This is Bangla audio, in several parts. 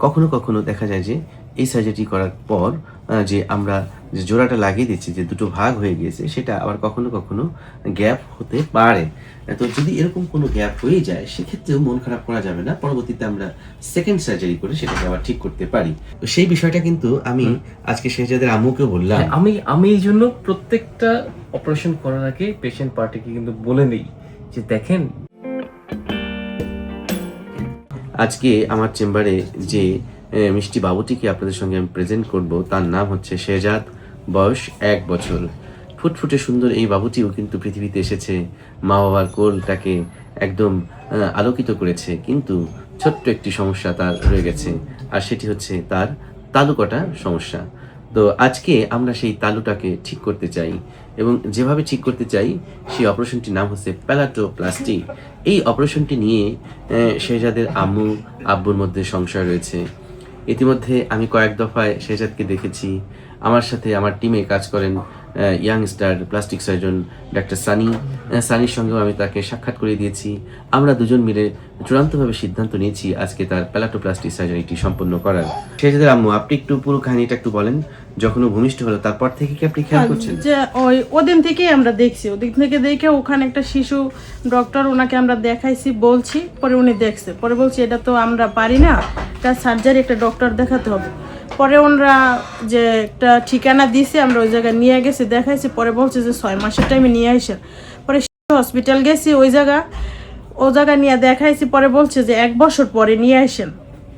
কখনো কখনো দেখা যায় যে এই সার্জারি করার পর যে আমরা যে জোড়াটা লাগিয়ে দিচ্ছি, যে দুটো ভাগ হয়ে গিয়েছে, সেটা আবার কখনো কখনো গ্যাপ হতে পারে। তো যদি এরকম কোনো গ্যাপ হয়ে যায়, সেক্ষেত্রেও মন খারাপ করা যাবে না। পরবর্তীতে আমরা সেকেন্ড সার্জারি করে সেটাকে আবার ঠিক করতে পারি। তো সেই বিষয়টা কিন্তু আমি আজকে শেহজাদের আম্মুকেও বললাম। আমি এই জন্য প্রত্যেকটা অপারেশন করার আগে পেশেন্ট পার্টিকে কিন্তু বলে নেই যে দেখেন, আজকে আমার চেম্বারে যে মিষ্টি বাবুটিকে আপনাদের সঙ্গে আমি প্রেজেন্ট করব, তার নাম হচ্ছে শেহজাদ, বয়স 1 বছর। ফুটফুটে সুন্দর এই বাবুটিও কিন্তু পৃথিবীতে এসেছে, মা বাবার কোলটাকে একদম আলোকিত করেছে। কিন্তু ছোট্ট একটি সমস্যা তার রয়ে গেছে, আর সেটি হচ্ছে তার তালু কটা সমস্যা। তো আজকে আমরা সেই তালুটাকে ঠিক করতে চাই, এবং যেভাবে ঠিক করতে চাই সেই অপারেশনটির নাম হচ্ছে প্যালাটোপ্লাস্টি। এই অপারেশনটি নিয়ে শেহজাদের আম্মু আব্বুর মধ্যে সংশয় রয়েছে। ইতিমধ্যে আমি কয়েক দফায় শেহজাদকে দেখেছি। আমার সাথে আমার টিমে কাজ করেন young star plastic surgeon doctor সানির সঙ্গেও আমি তাকে সাক্ষাৎ করে দিয়েছি। আমরা দুজন মিলে চূড়ান্তভাবে সিদ্ধান্ত নিয়েছি আজকে তার প্যালাটোপ্লাস্টিক সার্জারিটি সম্পন্ন করার। শেহজাদের আম্মু, আপনি একটু পুরো কাহিনীটা একটু বলেন। যখন ও ভূমিষ্ঠ হলো তারপর থেকে কি আপনি খেয়াল করছেন? যে ওদিন থেকেই আমরা দেখছি, ওদিন থেকে দেখে ওখানে একটা শিশু ডক্টর, ওনাকে আমরা দেখাইছি, বলছি, পরে উনি দেখছে, পরে বলছি এটা তো আমরা পারি না, এটা সার্জারি, একটা ডক্টর দেখাতে হবে। পরে ওনারা যে একটা ঠিকানা দিয়েছে, আমরা ওই জায়গায় নিয়ে গেছি, দেখাইছি, পরে বলছে যে 6 মাসের টাইমে নিয়ে আসেন। পরে হসপিটাল গেছি, ওই জায়গায় নিয়ে দেখাইছি, পরে বলছে যে 1 বছর পরে নিয়ে আসেন।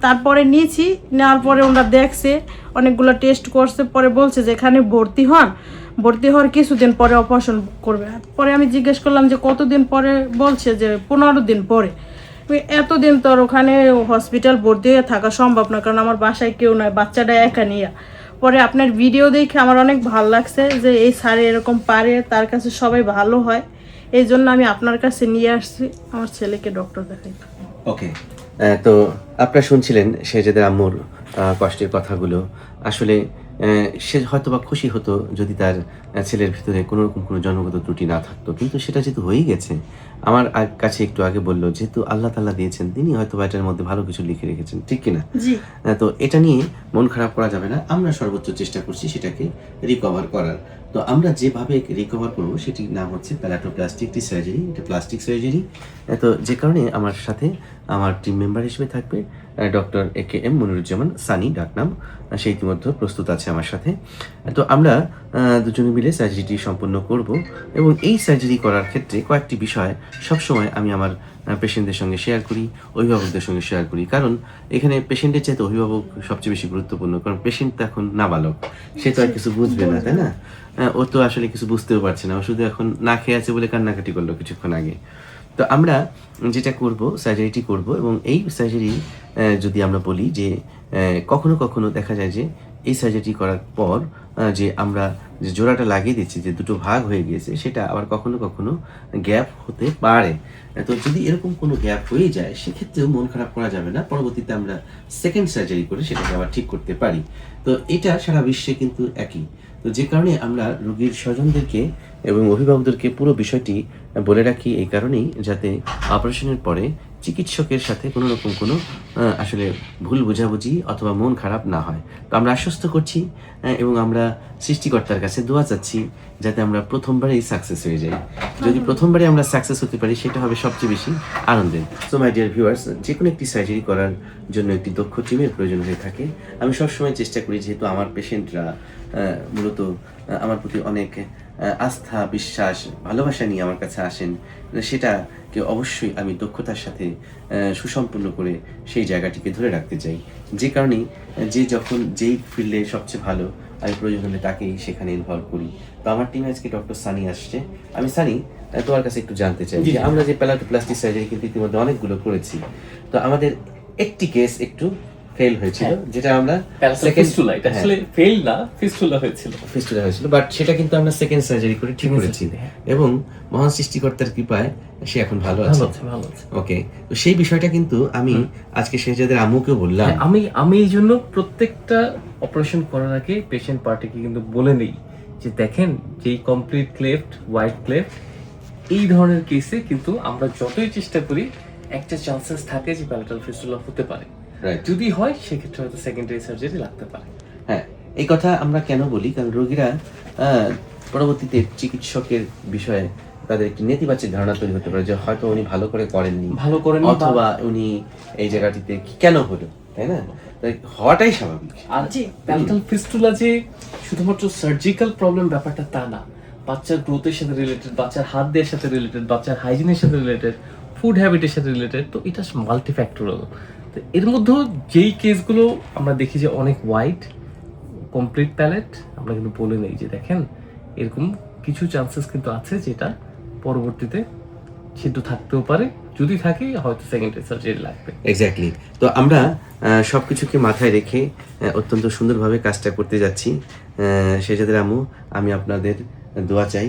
তারপরে নিয়েছি, নেওয়ার পরে ওনারা দেখছে, অনেকগুলো টেস্ট করছে, পরে বলছে যে এখানে ভর্তি হওয়ার কিছুদিন পরে অপারেশন করবে। পরে আমি জিজ্ঞেস করলাম যে কতদিন পরে, বলছে যে 15 দিন পরে। এতদিন তো আর ওখানে হসপিটাল ভর্তি হয়ে থাকা সম্ভব না, কারণ আমার বাসায় কেউ নয়, বাচ্চাটা একা নিয়ে। পরে আপনার ভিডিও দেখে আমার অনেক ভালো লাগছে যে এই স্যার এরকম পারে, তার কাছে সবাই ভালো হয়, এই জন্য আমি আপনার কাছে নিয়ে আসছি আমার ছেলেকে ডক্টর দেখাই। ওকে, তো আপনারা শুনছিলেন শেহজাদের আম্মুর কষ্টের কথাগুলো। আসলে সে হয়তো বা খুশি হতো যদি তার ছেলের ভিতরে কোনো রকম কোনো জন্মগত ত্রুটি না থাকতো, কিন্তু সেটা যেহেতু হয়েই গেছে, আমার কাছে একটু আগে বললো যেহেতু আল্লাহ তাআলা দিয়েছেন, তিনি হয়তো বা এটার মধ্যে ভালো কিছু লিখে রেখেছেন, ঠিক কিনা? জি। তো এটা নিয়ে মন খারাপ করা যাবে না। আমরা সর্বোচ্চ চেষ্টা করছি সেটাকে রিকভার করার। তো আমরা যেভাবে রিকভার করবো সেটির নাম হচ্ছে প্যালাটোপ্লাস্টিক সার্জারি। এটা প্লাস্টিক সার্জারি। তো যে কারণে আমার সাথে আমার টিম মেম্বার হিসেবে থাকবে ডক্টর AKM মনিরুজ্জামান সানি ডাকনাম। সে ইতিমধ্যে প্রস্তুত আছে আমার সাথে। তো আমরা দুজনে মিলে সার্জারিটি সম্পন্ন করব, এবং এই সার্জারি করার ক্ষেত্রে কয়েকটি বিষয় সবসময় আমি আমার পেশেন্টদের সঙ্গে শেয়ার করি, অভিভাবকদের সঙ্গে শেয়ার করি। কারণ এখানে পেশেন্টের চাইতে অভিভাবক সবচেয়ে বেশি গুরুত্বপূর্ণ, কারণ পেশেন্ট তো এখন নাবালক, সে তো আর কিছু বুঝবে না, তাই না? ও তো আসলে কিছু বুঝতেও পারছে না, ও শুধু এখন না খেয়ে আছে বলে কান্নাকাটি করলো কিছুক্ষণ আগে। তো আমরা যেটা করব, সার্জারিটি করব, এবং এই সার্জারি যদি আমরা বলি যে কখনো কখনো দেখা যায় যে এই সার্জারি করার পর যে আমরা যে জোড়াটা লাগিয়ে দিচ্ছি, যে দুটো ভাগ হয়ে গিয়েছে, সেটা আবার কখনো কখনো গ্যাপ হতে পারে। তো যদি এরকম কোনো গ্যাপ হয়ে যায়, সেক্ষেত্রেও মন খারাপ করা যাবে না। পরবর্তীতে আমরা সেকেন্ড সার্জারি করে সেটাকে আবার ঠিক করতে পারি। তো এটা সারা বিশ্বে কিন্তু একই। তো যে কারণে আমরা রোগীর স্বজনদেরকে এবং অভিভাবকদেরকে পুরো বিষয়টি বলে রাখি, এই কারণেই যাতে অপারেশনের পরে চিকিৎসকের সাথে কোনো রকম কোনো আসলে ভুল বোঝাবুঝি অথবা মন খারাপ না হয়। তো আমরা আশ্বস্ত করছি এবং আমরা সৃষ্টিকর্তার কাছে দোয়া চাচ্ছি যাতে আমরা প্রথমবারেই সাকসেস হয়ে যাই। যদি প্রথমবারে আমরা সাকসেস হতে পারি, সেটা হবে সবচেয়ে বেশি আনন্দের। সো মাই ডিয়ার ভিউয়ার্স, যে কোনো একটি সার্জারি করার জন্য একটি দক্ষ টিমের প্রয়োজন হয়ে থাকে। আমি সবসময় চেষ্টা করি, যেহেতু আমার পেশেন্টরা মূলত আমার প্রতি অনেক আস্থা, বিশ্বাস, ভালোবাসা নিয়ে আমার কাছে আসেন, সেটাকে অবশ্যই আমি দক্ষতার সাথে সুসম্পন্ন করে সেই জায়গাটিকে ধরে রাখতে চাই। যে কারণেই যে যখন যেই ফিল্ডে সবচেয়ে ভালো, আমি প্রয়োজন হলে তাকেই সেখানে ইনভলভ করি। তো আমার টিমে আজকে ডক্টর সানি আসছে। আমি সানি, তোমার কাছে একটু জানতে চাই যে আমরা যে প্যালাটোপ্লাস্টি সার্জারি কিন্তু ইতিমধ্যে অনেকগুলো করেছি, তো আমাদের একটি কেস একটু ফেল হয়েছিল, যেটা আমরা ফিস্টুলা হয়েছিল, বাট সেটা কিন্তু আমরা সেকেন্ড সার্জারি করে ঠিক করেছি, এবং মহান সৃষ্টিকর্তার কৃপায় সে এখন ভালো আছে। ওকে, তো সেই বিষয়টা কিন্তু আমি আজকে শেহজাদের আম্মুকেও বললাম। আমি এই জন্য প্রত্যেকটা অপারেশন করার আগে পেশেন্ট পার্টিকে কিন্তু বলে নেই যে দেখেন, যেই কমপ্লিট ক্লেফট, ওয়াইড ক্লেফট, এই ধরনের কেসে কিন্তু আমরা যতই চেষ্টা করি, একটা চান্সেস থাকে যে প্যালাটাল ফিস্টুলা হতে পারে। Right. যদি হয় সেক্ষেত্রে হয়তো সেকেন্ডারি সার্জারি লাগতে পারে। হ্যাঁ, এই কথা আমরা কেন বলি, কারণ রোগীরা পরবর্তীতে চিকিৎসকের বিষয়ে তাদের একটি নেতিবাচক ধারণা তৈরি হতে পারে যে হয়তো উনি ভালো করে করেননি, অথবা উনি এই জায়গাটিতে কেন হলো, তাই না? তাই হওয়াটাই স্বাভাবিক। আর জি। প্যারাটাল ফিস্টুলা যে শুধুমাত্র সার্জিক্যাল প্রবলেম ব্যাপারটা তা না, বাচ্চার গ্রোথের সাথে রিলেটেড, বাচ্চার হাত দেওয়ার সাথে রিলেটেড, বাচ্চার হাইজিনের সাথে রিলেটেড, ফুড হ্যাবিটের সাথে রিলেটেড। তো এটা মাল্টিফ্যাক্টরাল। তো এর মধ্যেও যেই কেসগুলো আমরা দেখি যে অনেক হোয়াইট কমপ্লিট প্যালেট, আমরা কিন্তু বলে নেই যে দেখেন এরকম কিছু চান্সেস কিন্তু আছে যেটা পরবর্তীতে ছিদ্র থাকতেও পারে, যদি থাকে হয়তো সেকেন্ডারি সার্জারি লাগবে। এক্স্যাক্টলি। তো আমরা সবকিছুকে মাথায় রেখে অত্যন্ত সুন্দরভাবে কাজটা করতে যাচ্ছি। শেজাদের আম্মু, আমি আপনাদের দোয়া চাই